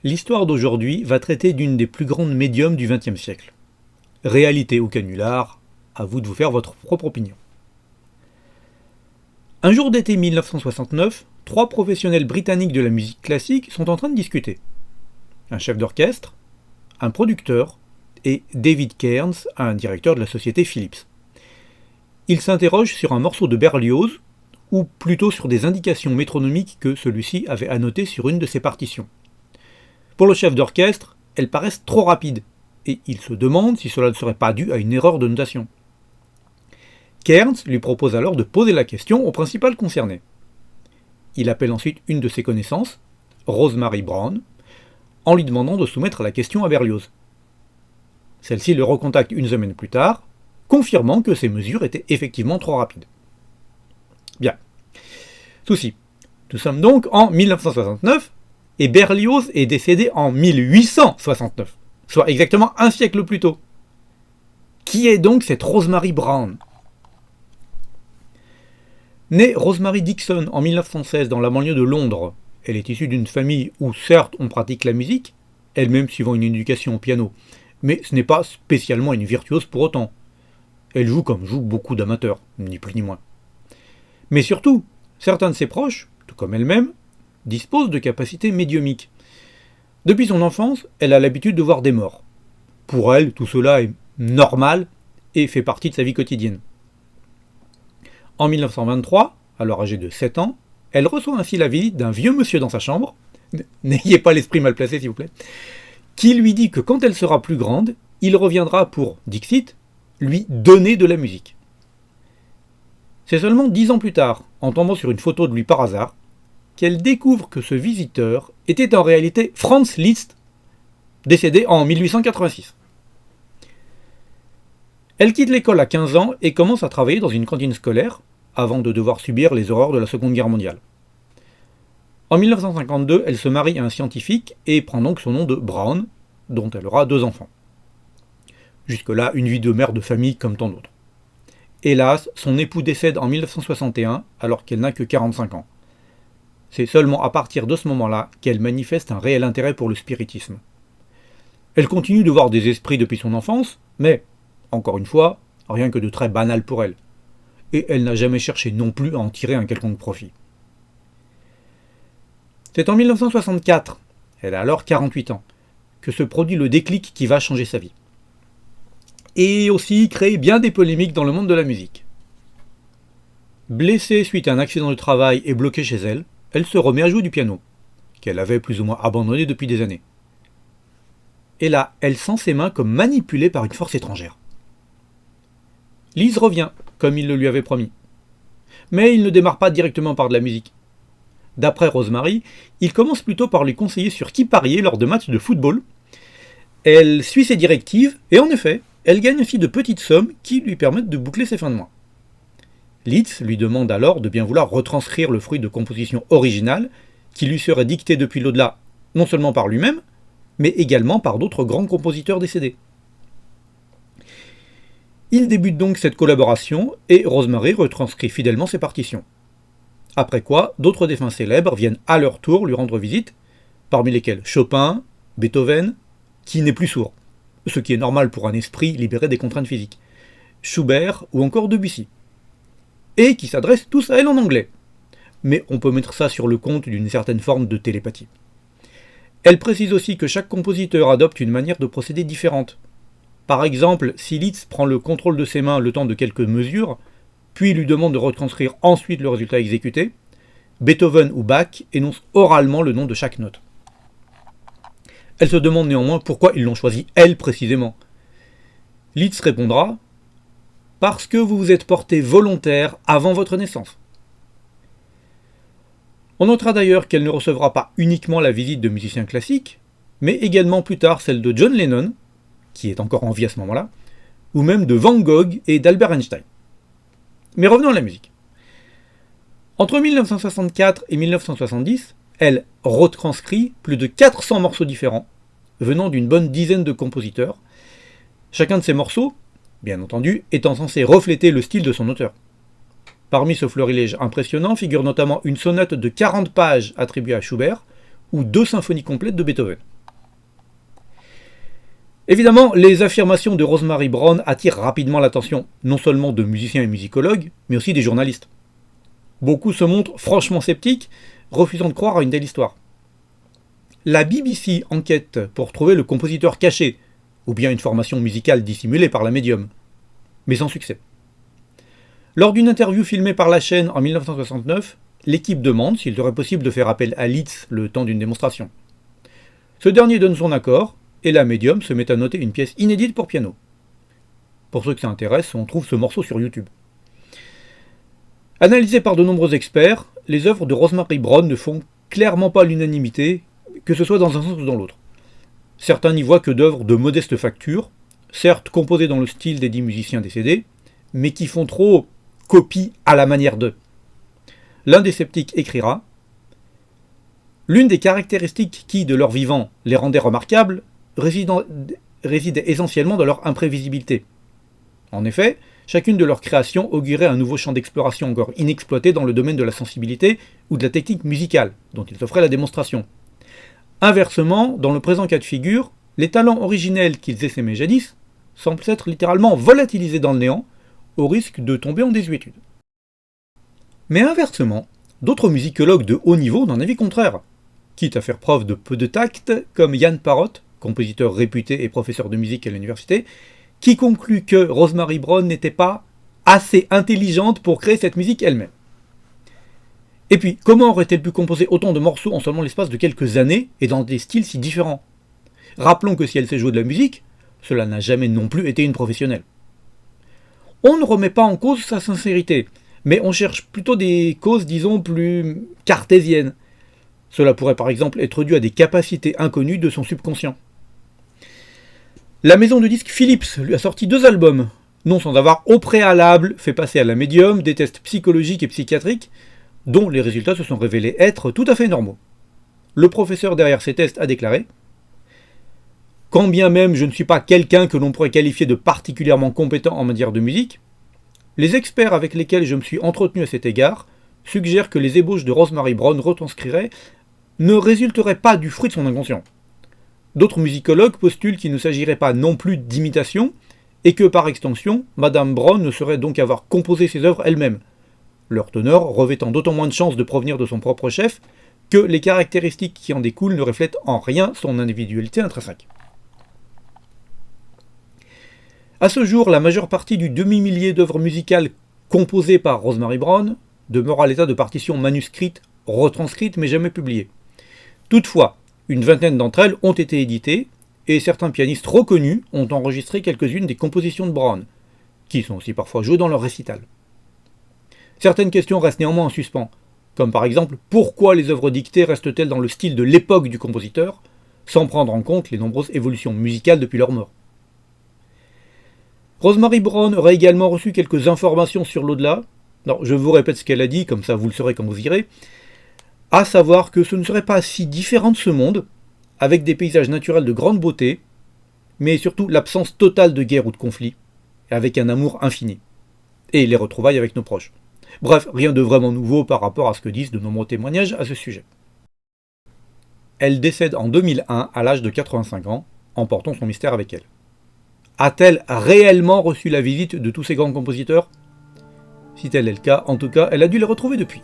L'histoire d'aujourd'hui va traiter d'une des plus grandes médiums du XXe siècle. Réalité ou canular, à vous de vous faire votre propre opinion. Un jour d'été 1969, trois professionnels britanniques de la musique classique sont en train de discuter. Un chef d'orchestre, un producteur et David Cairns, un directeur de la société Philips. Ils s'interrogent sur un morceau de Berlioz, ou plutôt sur des indications métronomiques que celui-ci avait annotées sur une de ses partitions. Pour le chef d'orchestre, elles paraissent trop rapides, et il se demande si cela ne serait pas dû à une erreur de notation. Cairns lui propose alors de poser la question au principal concerné. Il appelle ensuite une de ses connaissances, Rosemary Brown, en lui demandant de soumettre la question à Berlioz. Celle-ci le recontacte une semaine plus tard, confirmant que ses mesures étaient effectivement trop rapides. Bien. Souci. Nous sommes donc en 1969, et Berlioz est décédé en 1869, soit exactement un siècle plus tôt. Qui est donc cette Rosemary Brown ? Née Rosemary Dixon en 1916 dans la banlieue de Londres, elle est issue d'une famille où certes on pratique la musique, elle-même suivant une éducation au piano, mais ce n'est pas spécialement une virtuose pour autant. Elle joue comme jouent beaucoup d'amateurs, ni plus ni moins. Mais surtout, certains de ses proches, tout comme elle-même, disposent de capacités médiumiques. Depuis son enfance, elle a l'habitude de voir des morts. Pour elle, tout cela est normal et fait partie de sa vie quotidienne. En 1923, alors âgée de 7 ans, elle reçoit ainsi la visite d'un vieux monsieur dans sa chambre, n'ayez pas l'esprit mal placé s'il vous plaît, qui lui dit que quand elle sera plus grande, il reviendra pour, dixit, lui donner de la musique. C'est seulement 10 ans plus tard, en tombant sur une photo de lui par hasard, qu'elle découvre que ce visiteur était en réalité Franz Liszt, décédé en 1886. Elle quitte l'école à 15 ans et commence à travailler dans une cantine scolaire, avant de devoir subir les horreurs de la Seconde Guerre mondiale. En 1952, elle se marie à un scientifique et prend donc son nom de Brown, dont elle aura 2 enfants. Jusque-là, une vie de mère de famille comme tant d'autres. Hélas, son époux décède en 1961 alors qu'elle n'a que 45 ans. C'est seulement à partir de ce moment-là qu'elle manifeste un réel intérêt pour le spiritisme. Elle continue de voir des esprits depuis son enfance, mais, encore une fois, rien que de très banal pour elle. Et elle n'a jamais cherché non plus à en tirer un quelconque profit. C'est en 1964, elle a alors 48 ans, que se produit le déclic qui va changer sa vie. Et aussi créer bien des polémiques dans le monde de la musique. Blessée suite à un accident de travail et bloquée chez elle, elle se remet à jouer du piano, qu'elle avait plus ou moins abandonné depuis des années. Et là, elle sent ses mains comme manipulées par une force étrangère. Lise revient, comme il le lui avait promis. Mais il ne démarre pas directement par de la musique. D'après Rosemary, il commence plutôt par lui conseiller sur qui parier lors de matchs de football. Elle suit ses directives, et en effet, elle gagne ainsi de petites sommes qui lui permettent de boucler ses fins de mois. Liszt lui demande alors de bien vouloir retranscrire le fruit de composition originale qui lui serait dicté depuis l'au-delà, non seulement par lui-même, mais également par d'autres grands compositeurs décédés. Il débute donc cette collaboration et Rosemary retranscrit fidèlement ses partitions. Après quoi, d'autres défunts célèbres viennent à leur tour lui rendre visite, parmi lesquels Chopin, Beethoven, qui n'est plus sourd, ce qui est normal pour un esprit libéré des contraintes physiques, Schubert ou encore Debussy, et qui s'adressent tous à elle en anglais. Mais on peut mettre ça sur le compte d'une certaine forme de télépathie. Elle précise aussi que chaque compositeur adopte une manière de procéder différente. Par exemple, si Liszt prend le contrôle de ses mains le temps de quelques mesures, puis lui demande de retranscrire ensuite le résultat exécuté, Beethoven ou Bach énoncent oralement le nom de chaque note. Elle se demande néanmoins pourquoi ils l'ont choisi elle précisément. Liszt répondra « Parce que vous vous êtes porté volontaire avant votre naissance ». On notera d'ailleurs qu'elle ne recevra pas uniquement la visite de musiciens classiques, mais également plus tard celle de John Lennon, qui est encore en vie à ce moment-là, ou même de Van Gogh et d'Albert Einstein. Mais revenons à la musique. Entre 1964 et 1970, elle retranscrit plus de 400 morceaux différents, venant d'une bonne dizaine de compositeurs, chacun de ces morceaux, bien entendu, étant censé refléter le style de son auteur. Parmi ce florilège impressionnant figure notamment une sonate de 40 pages attribuée à Schubert, ou 2 symphonies complètes de Beethoven. Évidemment, les affirmations de Rosemary Brown attirent rapidement l'attention, non seulement de musiciens et musicologues, mais aussi des journalistes. Beaucoup se montrent franchement sceptiques, refusant de croire à une telle histoire. La BBC enquête pour trouver le compositeur caché, ou bien une formation musicale dissimulée par la médium, mais sans succès. Lors d'une interview filmée par la chaîne en 1969, l'équipe demande s'il serait possible de faire appel à Liszt le temps d'une démonstration. Ce dernier donne son accord, et la médium se met à noter une pièce inédite pour piano. Pour ceux que ça intéresse, on trouve ce morceau sur YouTube. Analysées par de nombreux experts, les œuvres de Rosemary Brown ne font clairement pas l'unanimité, que ce soit dans un sens ou dans l'autre. Certains n'y voient que d'œuvres de modeste facture, certes composées dans le style des 10 musiciens décédés, mais qui font trop copie à la manière d'eux. L'un des sceptiques écrira « L'une des caractéristiques qui, de leur vivant, les rendaient remarquables, résidait essentiellement dans leur imprévisibilité. En effet, chacune de leurs créations augurait un nouveau champ d'exploration encore inexploité dans le domaine de la sensibilité ou de la technique musicale, dont ils offraient la démonstration. Inversement, dans le présent cas de figure, les talents originels qu'ils essaimaient jadis semblent s'être littéralement volatilisés dans le néant, au risque de tomber en désuétude. » Mais inversement, d'autres musicologues de haut niveau n'en avaient contraire, quitte à faire preuve de peu de tact, comme Ian Parrott, compositeur réputé et professeur de musique à l'université, qui conclut que Rosemary Brown n'était pas assez intelligente pour créer cette musique elle-même. Et puis, comment aurait-elle pu composer autant de morceaux en seulement l'espace de quelques années et dans des styles si différents? Rappelons que si elle sait jouer de la musique, cela n'a jamais non plus été une professionnelle. On ne remet pas en cause sa sincérité, mais on cherche plutôt des causes, disons, plus cartésiennes. Cela pourrait par exemple être dû à des capacités inconnues de son subconscient. La maison de disques Philips lui a sorti 2 albums, non sans avoir au préalable fait passer à la médium des tests psychologiques et psychiatriques, dont les résultats se sont révélés être tout à fait normaux. Le professeur derrière ces tests a déclaré « Quand bien même je ne suis pas quelqu'un que l'on pourrait qualifier de particulièrement compétent en matière de musique, les experts avec lesquels je me suis entretenu à cet égard suggèrent que les ébauches de Rosemary Brown retranscriraient ne résulteraient pas du fruit de son inconscient. D'autres musicologues postulent qu'il ne s'agirait pas non plus d'imitation, et que par extension, Madame Brown ne saurait donc avoir composé ses œuvres elle-même, leur teneur revêtant d'autant moins de chances de provenir de son propre chef que les caractéristiques qui en découlent ne reflètent en rien son individualité intrinsèque. À ce jour, la majeure partie du demi-millier d'œuvres musicales composées par Rosemary Brown demeure à l'état de partitions manuscrites, retranscrites mais jamais publiées. Toutefois, une vingtaine d'entre elles ont été éditées, et certains pianistes reconnus ont enregistré quelques-unes des compositions de Brown, qui sont aussi parfois jouées dans leur récital. Certaines questions restent néanmoins en suspens, comme par exemple pourquoi les œuvres dictées restent-elles dans le style de l'époque du compositeur, sans prendre en compte les nombreuses évolutions musicales depuis leur mort. Rosemary Brown aurait également reçu quelques informations sur l'au-delà. Alors, je vous répète ce qu'elle a dit, comme ça vous le saurez quand vous irez, à savoir que ce ne serait pas si différent de ce monde, avec des paysages naturels de grande beauté, mais surtout l'absence totale de guerre ou de conflit, avec un amour infini, et les retrouvailles avec nos proches. Bref, rien de vraiment nouveau par rapport à ce que disent de nombreux témoignages à ce sujet. Elle décède en 2001 à l'âge de 85 ans, emportant son mystère avec elle. A-t-elle réellement reçu la visite de tous ces grands compositeurs? Si tel est le cas, en tout cas, elle a dû les retrouver depuis.